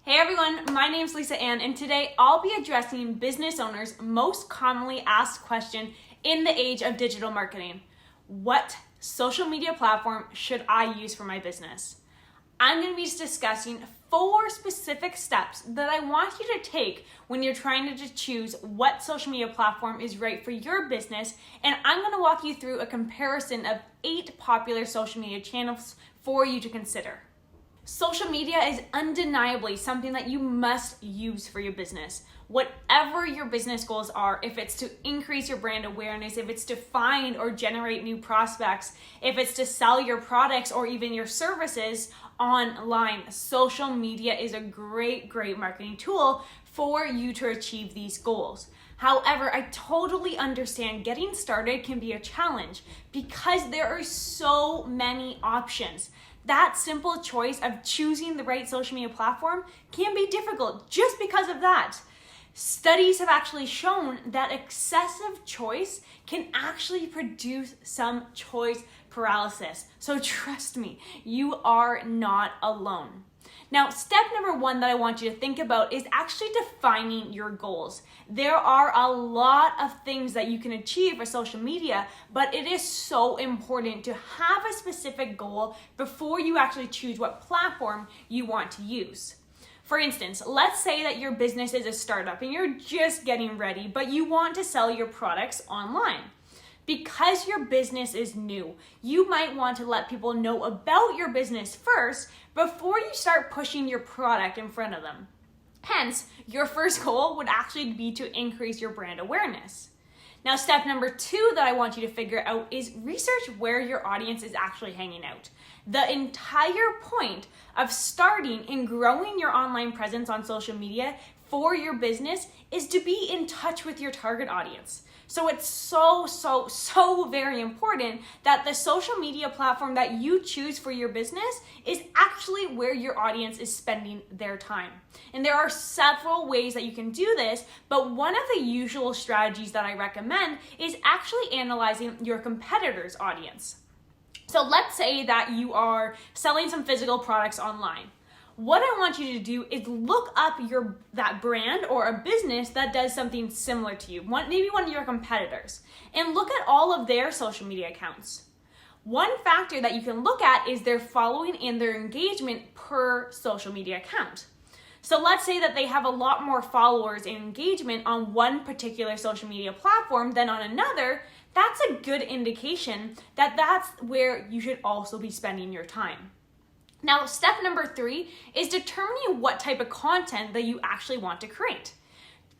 Hey everyone, my name's Lisa Ann, and today I'll be addressing business owners' most commonly asked question in the age of digital marketing. What social media platform should I use for my business? I'm going to be discussing 4 specific steps that I want you to take when you're trying to choose what social media platform is right for your business, and I'm going to walk you through a comparison of 8 popular social media channels for you to consider. Social media is undeniably something that you must use for your business. Whatever your business goals are, if it's to increase your brand awareness, if it's to find or generate new prospects, if it's to sell your products or even your services online, social media is a great marketing tool for you to achieve these goals. However, I totally understand getting started can be a challenge because there are so many options. That simple choice of choosing the right social media platform can be difficult just because of that. Studies have actually shown that excessive choice can actually produce some choice paralysis. So trust me, you are not alone. Now, step number 1 that I want you to think about is actually defining your goals. There are a lot of things that you can achieve with social media, but it is so important to have a specific goal before you actually choose what platform you want to use. For instance, let's say that your business is a startup and you're just getting ready, but you want to sell your products online. Because your business is new, you might want to let people know about your business first before you start pushing your product in front of them. Hence, your first goal would actually be to increase your brand awareness. Now, step number 2 that I want you to figure out is research where your audience is actually hanging out. The entire point of starting and growing your online presence on social media for your business is to be in touch with your target audience. So it's so very important that the social media platform that you choose for your business is actually where your audience is spending their time. And there are several ways that you can do this, but one of the usual strategies that I recommend is actually analyzing your competitor's audience. So let's say that you are selling some physical products online. What I want you to do is look up that brand or a business that does something similar to you, maybe one of your competitors, and look at all of their social media accounts. One factor that you can look at is their following and their engagement per social media account. So let's say that they have a lot more followers and engagement on one particular social media platform than on another. That's a good indication that that's where you should also be spending your time. Now, step number 3 is determining what type of content that you actually want to create.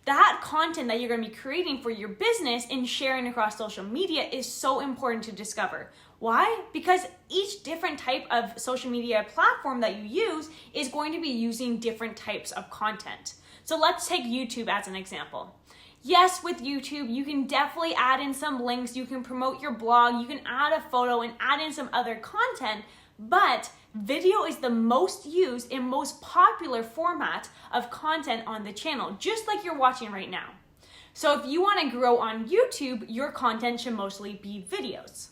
That content that you're going to be creating for your business and sharing across social media is so important to discover. Why? Because each different type of social media platform that you use is going to be using different types of content. So let's take YouTube as an example. Yes, with YouTube, you can definitely add in some links, you can promote your blog, you can add a photo and add in some other content, but video is the most used and most popular format of content on the channel, just like you're watching right now. So if you want to grow on YouTube, your content should mostly be videos.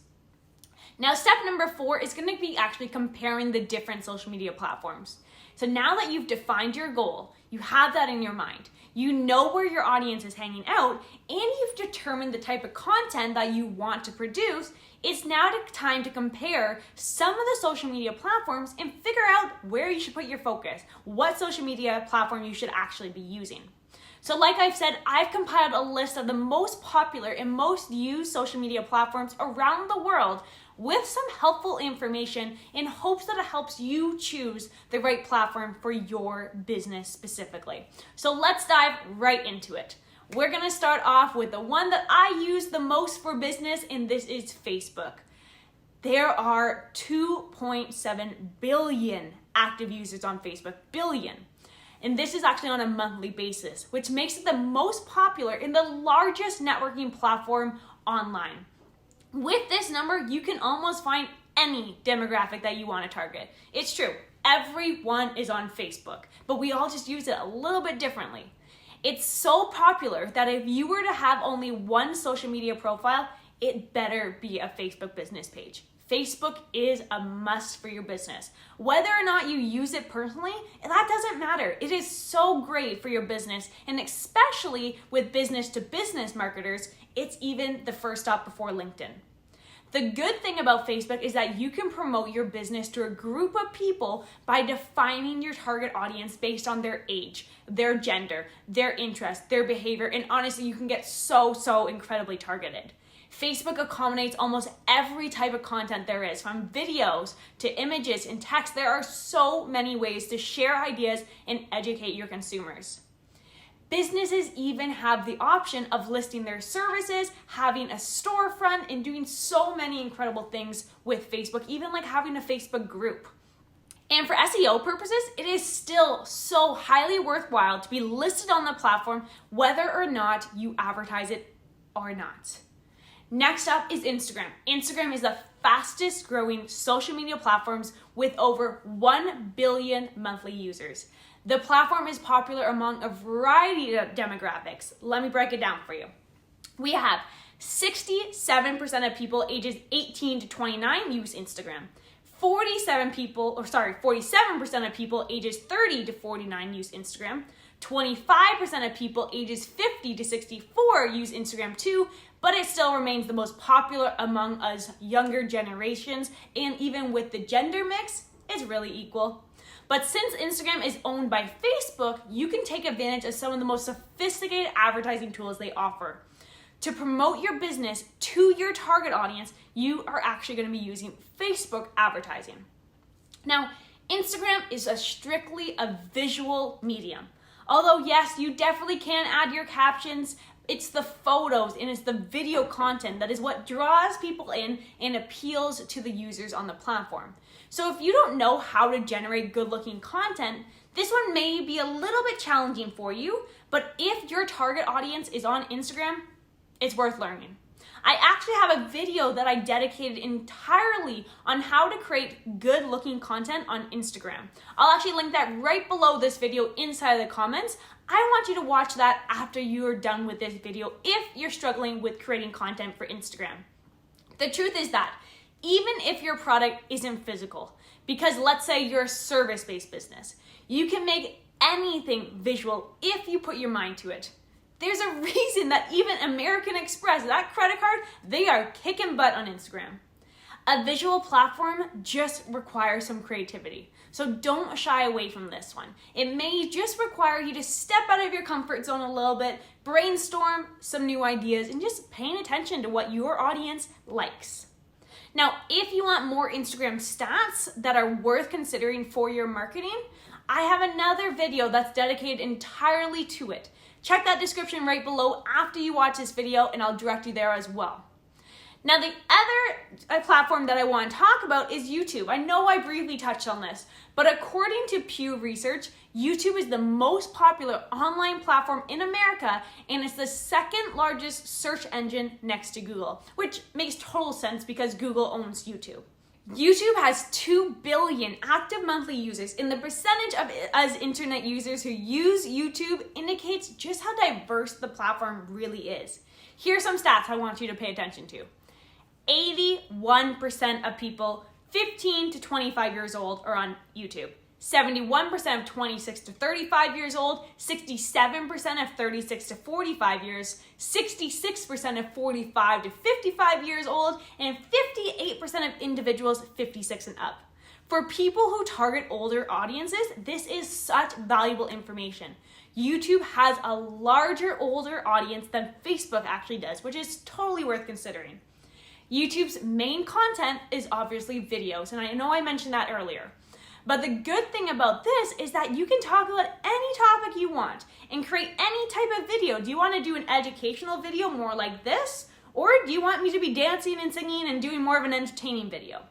Now, step number 4 is going to be actually comparing the different social media platforms. So now that you've defined your goal, you have that in your mind, you know where your audience is hanging out, and you've determined the type of content that you want to produce, it's now time to compare some of the social media platforms and figure out where you should put your focus, what social media platform you should actually be using. So like I've said, I've compiled a list of the most popular and most used social media platforms around the world with some helpful information in hopes that it helps you choose the right platform for your business specifically. So let's dive right into it. We're gonna start off with the one that I use the most for business, and this is Facebook. There are 2.7 billion active users on Facebook, billion. And this is actually on a monthly basis, which makes it the most popular and the largest networking platform online. With this number, you can almost find any demographic that you want to target. It's true, everyone is on Facebook, but we all just use it a little bit differently. It's so popular that if you were to have only one social media profile, it better be a Facebook business page. Facebook is a must for your business. Whether or not you use it personally, that doesn't matter. It is so great for your business, and especially with business to business marketers, it's even the first stop before LinkedIn. The good thing about Facebook is that you can promote your business to a group of people by defining your target audience based on their age, their gender, their interests, their behavior, and honestly, you can get so incredibly targeted. Facebook accommodates almost every type of content there is, from videos to images and text. There are so many ways to share ideas and educate your consumers. Businesses even have the option of listing their services, having a storefront, and doing so many incredible things with Facebook, even like having a Facebook group. And for SEO purposes, it is still so highly worthwhile to be listed on the platform, whether or not you advertise it or not. Next up is Instagram. Instagram is the fastest growing social media platforms with over 1 billion monthly users. The platform is popular among a variety of demographics. Let me break it down for you. We have 67% of people ages 18 to 29 use Instagram. 47% of people ages 30 to 49 use Instagram. 25% of people ages 50 to 64 use Instagram too, but it still remains the most popular among us younger generations, and even with the gender mix, it's really equal. But since Instagram is owned by Facebook, you can take advantage of some of the most sophisticated advertising tools they offer. To promote your business to your target audience, you are actually going to be using Facebook advertising. Now, Instagram is strictly a visual medium. Although yes, you definitely can add your captions, it's the photos and it's the video content that is what draws people in and appeals to the users on the platform. So if you don't know how to generate good-looking content, this one may be a little bit challenging for you, but if your target audience is on Instagram, it's worth learning. I actually have a video that I dedicated entirely on how to create good-looking content on Instagram. I'll actually link that right below this video inside of the comments. I want you to watch that after you are done with this video if you're struggling with creating content for Instagram. The truth is that even if your product isn't physical, because let's say you're a service-based business, you can make anything visual if you put your mind to it. There's a reason that even American Express, that credit card, they are kicking butt on Instagram. A visual platform just requires some creativity. So don't shy away from this one. It may just require you to step out of your comfort zone a little bit, brainstorm some new ideas, and just paying attention to what your audience likes. Now, if you want more Instagram stats that are worth considering for your marketing, I have another video that's dedicated entirely to it. Check that description right below after you watch this video and I'll direct you there as well. Now, the other platform that I want to talk about is YouTube. I know I briefly touched on this, but according to Pew Research, YouTube is the most popular online platform in America, and it's the second largest search engine next to Google, which makes total sense because Google owns YouTube. YouTube has 2 billion active monthly users, and the percentage of us internet users who use YouTube indicates just how diverse the platform really is. Here are some stats I want you to pay attention to. 81% of people 15 to 25 years old are on YouTube. 71% of 26 to 35 years old, 67% of 36 to 45 years, 66% of 45 to 55 years old, and 58% of individuals 56 and up. For people who target older audiences, this is such valuable information. YouTube has a larger older audience than Facebook actually does, which is totally worth considering. YouTube's main content is obviously videos, and I know I mentioned that earlier. But the good thing about this is that you can talk about any topic you want and create any type of video. Do you want to do an educational video more like this? Or do you want me to be dancing and singing and doing more of an entertaining video?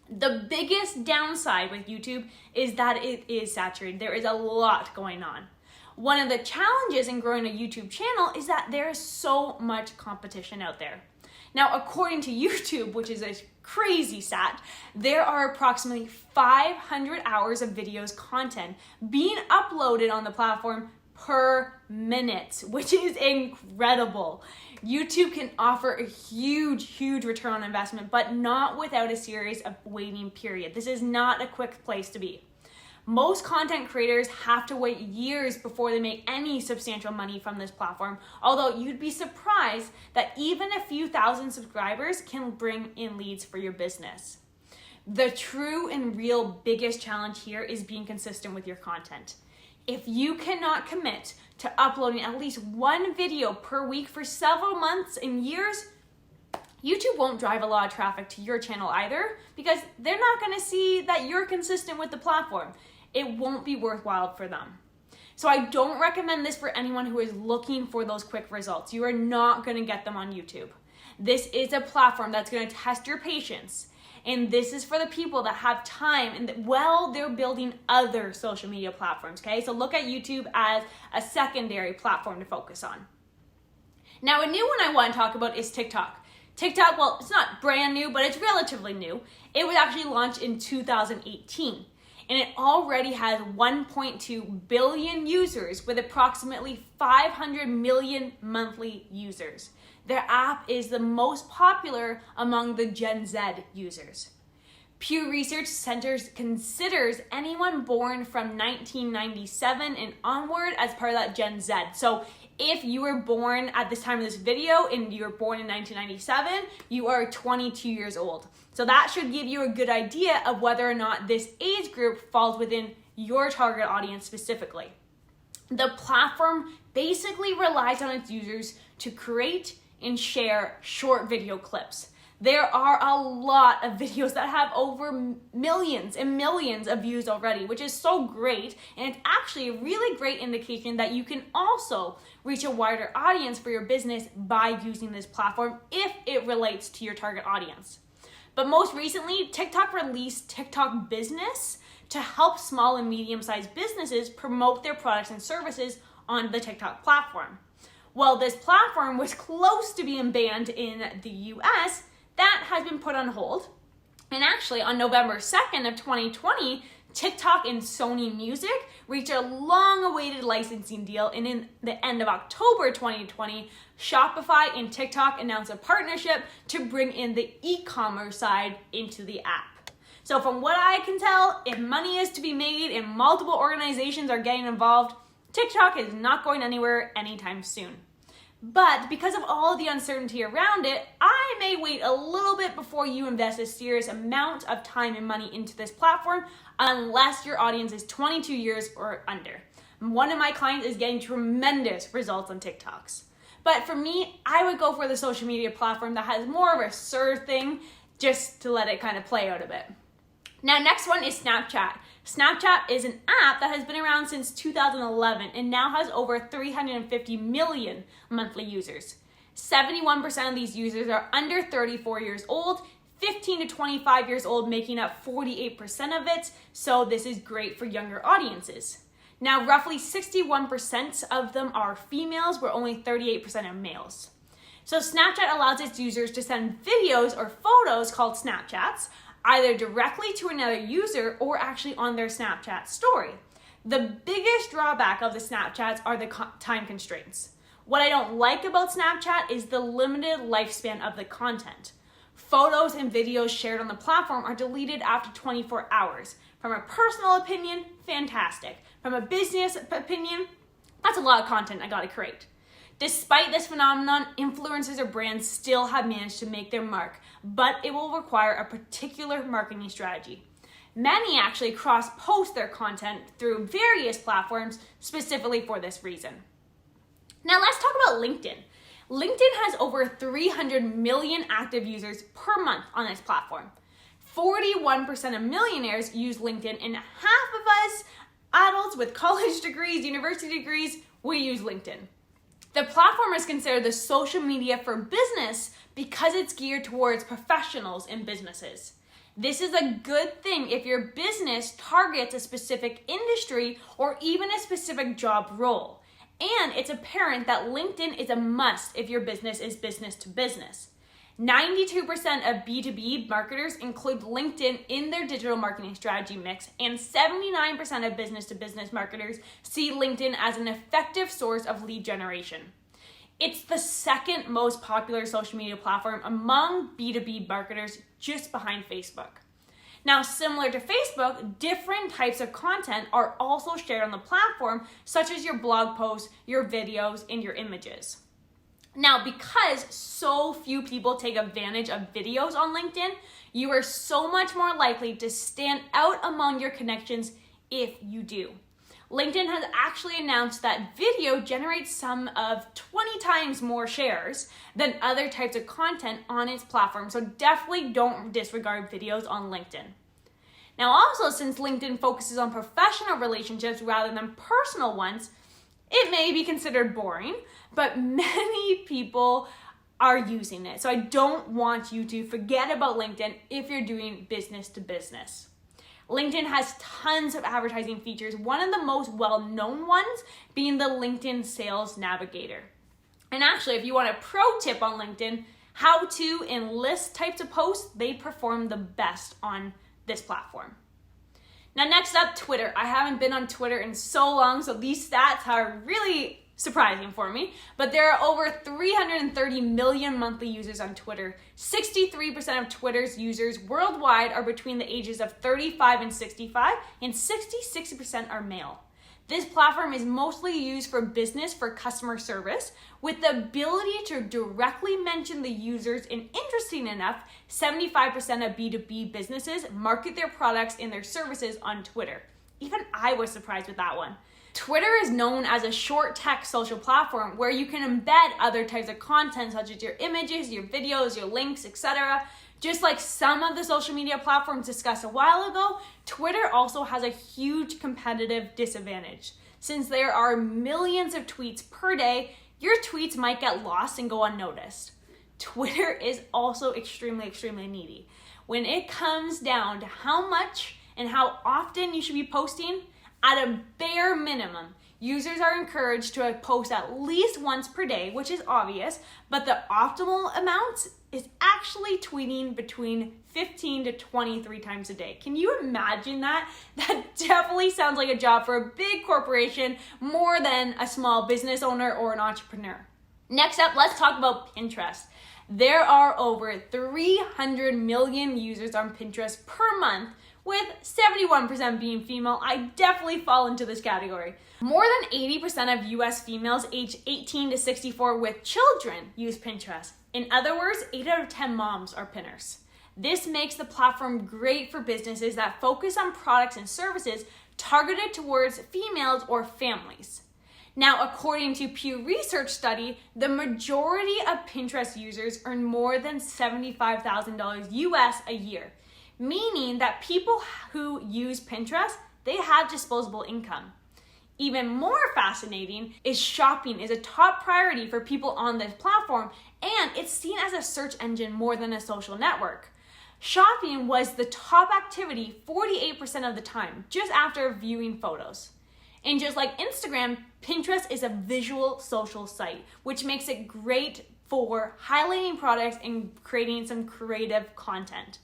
The biggest downside with YouTube is that it is saturated. There is a lot going on. One of the challenges in growing a YouTube channel is that there is so much competition out there. Now, according to YouTube, which is a crazy stat, there are approximately 500 hours of videos content being uploaded on the platform per minute, which is incredible. YouTube can offer a huge return on investment, but not without a series of waiting period. This is not a quick place to be. Most content creators have to wait years before they make any substantial money from this platform, although you'd be surprised that even a few thousand subscribers can bring in leads for your business. The true and real biggest challenge here is being consistent with your content. If you cannot commit to uploading at least one video per week for several months and years, YouTube won't drive a lot of traffic to your channel either, because they're not going to see that you're consistent with the platform. It won't be worthwhile for them. So I don't recommend this for anyone who is looking for those quick results. You are not going to get them on YouTube. This is a platform that's going to test your patience. And this is for the people that have time and they're building other social media platforms, okay? So look at YouTube as a secondary platform to focus on. Now, a new one I want to talk about is TikTok. TikTok, well, it's not brand new, but it's relatively new. It was actually launched in 2018, and it already has 1.2 billion users with approximately 500 million monthly users. Their app is the most popular among the Gen Z users. Pew Research considers anyone born from 1997 and onward as part of that Gen Z. So if you were born at this time of this video and you were born in 1997, you are 22 years old. So that should give you a good idea of whether or not this age group falls within your target audience specifically. The platform basically relies on its users to create and share short video clips. There are a lot of videos that have over millions and millions of views already, which is so great. And it's actually a really great indication that you can also reach a wider audience for your business by using this platform if it relates to your target audience. But most recently, TikTok released TikTok Business to help small and medium-sized businesses promote their products and services on the TikTok platform. Well, this platform was close to being banned in the US. That has been put on hold. And actually, on November 2nd of 2020, TikTok and Sony Music reached a long-awaited licensing deal. And in the end of October 2020, Shopify and TikTok announced a partnership to bring in the e-commerce side into the app. So from what I can tell, if money is to be made and multiple organizations are getting involved, TikTok is not going anywhere anytime soon. But because of all the uncertainty around it, I may wait a little bit before you invest a serious amount of time and money into this platform unless your audience is 22 years or under. One of my clients is getting tremendous results on TikToks. But for me, I would go for the social media platform that has more of a sure thing, just to let it kind of play out a bit. Now, next one is Snapchat. Snapchat is an app that has been around since 2011 and now has over 350 million monthly users. 71% of these users are under 34 years old, 15 to 25 years old making up 48% of it, so this is great for younger audiences. Now, roughly 61% of them are females, where only 38% are males. So Snapchat allows its users to send videos or photos called Snapchats, either directly to another user or actually on their Snapchat story. The biggest drawback of the Snapchats are the time constraints. What I don't like about Snapchat is the limited lifespan of the content. Photos and videos shared on the platform are deleted after 24 hours. From a personal opinion, fantastic. From a business opinion, that's a lot of content I gotta create. Despite this phenomenon, influencers or brands still have managed to make their mark, but it will require a particular marketing strategy. Many actually cross-post their content through various platforms specifically for this reason. Now let's talk about LinkedIn. LinkedIn has over 300 million active users per month on this platform. 41% of millionaires use LinkedIn, and half of us adults with college degrees, university degrees, we use LinkedIn. The platform is considered the social media for business because it's geared towards professionals and businesses. This is a good thing if your business targets a specific industry or even a specific job role. And it's apparent that LinkedIn is a must if your business is business to business. 92% of B2B marketers include LinkedIn in their digital marketing strategy mix, and 79% of business-to-business marketers see LinkedIn as an effective source of lead generation. It's the second most popular social media platform among B2B marketers, just behind Facebook. Now, similar to Facebook, different types of content are also shared on the platform, such as your blog posts, your videos, and your images. Now, because so few people take advantage of videos on LinkedIn, you are so much more likely to stand out among your connections if you do. LinkedIn has actually announced that video generates some of 20 times more shares than other types of content on its platform, so definitely don't disregard videos on LinkedIn. Now, also, since LinkedIn focuses on professional relationships rather than personal ones, it may be considered boring, but many people are using it. So I don't want you to forget about LinkedIn if you're doing business to business. LinkedIn has tons of advertising features, one of the most well-known ones being the LinkedIn Sales Navigator. And actually, if you want a pro tip on LinkedIn, how to and list types of posts, they perform the best on this platform. Now, next up, Twitter. I haven't been on Twitter in so long, so these stats are really surprising for me, but there are over 330 million monthly users on Twitter. 63% of Twitter's users worldwide are between the ages of 35 and 65, and 66% are male. This platform is mostly used for business for customer service, with the ability to directly mention the users, and interesting enough, 75% of B2B businesses market their products and their services on Twitter. Even I was surprised with that one. Twitter is known as a short text social platform where you can embed other types of content such as your images, your videos, your links, etc. Just like some of the social media platforms discussed a while ago, Twitter also has a huge competitive disadvantage. Since there are millions of tweets per day, your tweets might get lost and go unnoticed. Twitter is also extremely needy. When it comes down to how much and how often you should be posting, at a bare minimum, users are encouraged to post at least once per day, which is obvious, but the optimal amount is actually tweeting between 15 to 23 times a day. Can you imagine that? That definitely sounds like a job for a big corporation more than a small business owner or an entrepreneur. Next up, let's talk about Pinterest. There are over 300 million users on Pinterest per month, with 71% being female. I definitely fall into this category. More than 80% of US females aged 18 to 64 with children use Pinterest. In other words, 8 out of 10 moms are pinners. This makes the platform great for businesses that focus on products and services targeted towards females or families. Now, according to Pew Research study, the majority of Pinterest users earn more than $75,000 US a year, meaning that people who use Pinterest, they have disposable income. Even more fascinating is shopping is a top priority for people on this platform, and it's seen as a search engine more than a social network. Shopping was the top activity 48% of the time, just after viewing photos. And just like Instagram, Pinterest is a visual social site, which makes it great for highlighting products and creating some creative content.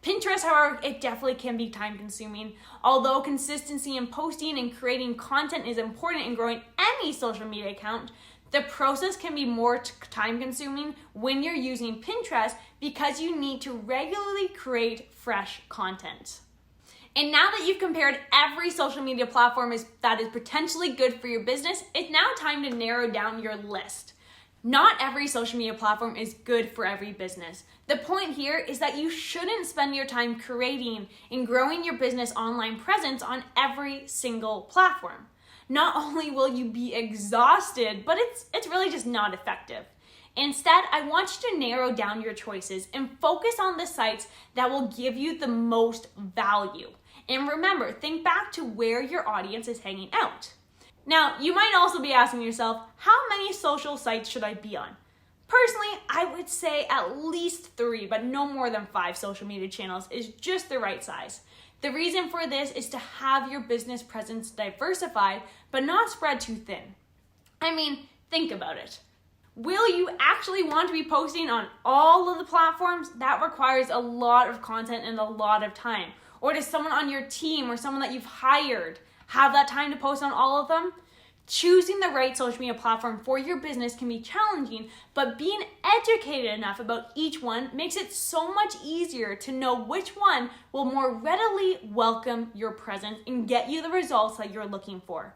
Pinterest, however, it definitely can be time consuming. Although consistency in posting and creating content is important in growing any social media account, the process can be more time consuming when you're using Pinterest because you need to regularly create fresh content. And now that you've compared every social media platform that is potentially good for your business, it's now time to narrow down your list. Not every social media platform is good for every business. The point here is that you shouldn't spend your time creating and growing your business online presence on every single platform. Not only will you be exhausted, but it's really just not effective. Instead, I want you to narrow down your choices and focus on the sites that will give you the most value. And remember, think back to where your audience is hanging out. Now, you might also be asking yourself, how many social sites should I be on? Personally, I would say at least 3, but no more than 5 social media channels is just the right size. The reason for this is to have your business presence diversified, but not spread too thin. I mean, think about it. Will you actually want to be posting on all of the platforms? That requires a lot of content and a lot of time. Or does someone on your team or someone that you've hired have that time to post on all of them? Choosing the right social media platform for your business can be challenging, but being educated enough about each one makes it so much easier to know which one will more readily welcome your presence and get you the results that you're looking for.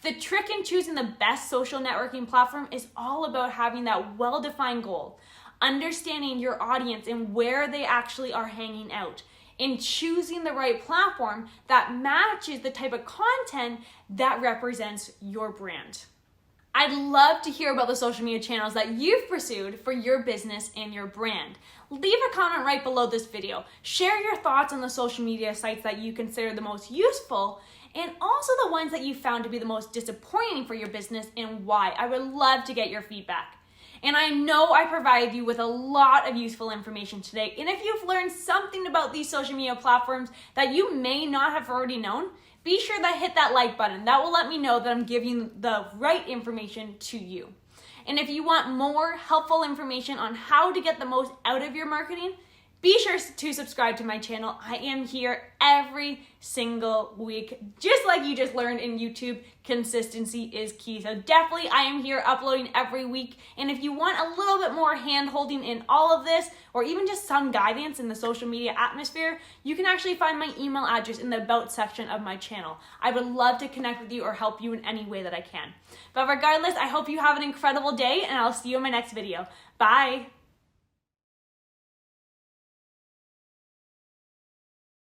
The trick in choosing the best social networking platform is all about having that well-defined goal, understanding your audience and where they actually are hanging out, and choosing the right platform that matches the type of content that represents your brand. I'd love to hear about the social media channels that you've pursued for your business and your brand. Leave a comment right below this video. Share your thoughts on the social media sites that you consider the most useful, and also the ones that you found to be the most disappointing for your business and why. I would love to get your feedback. And I know I provided you with a lot of useful information today. And if you've learned something about these social media platforms that you may not have already known, be sure to hit that like button. That will let me know that I'm giving the right information to you. And if you want more helpful information on how to get the most out of your marketing, be sure to subscribe to my channel. I am here every single week. Just like you just learned in YouTube, consistency is key. So definitely I am here uploading every week. And if you want a little bit more hand-holding in all of this, or even just some guidance in the social media atmosphere, you can actually find my email address in the About section of my channel. I would love to connect with you or help you in any way that I can. But regardless, I hope you have an incredible day, and I'll see you in my next video. Bye.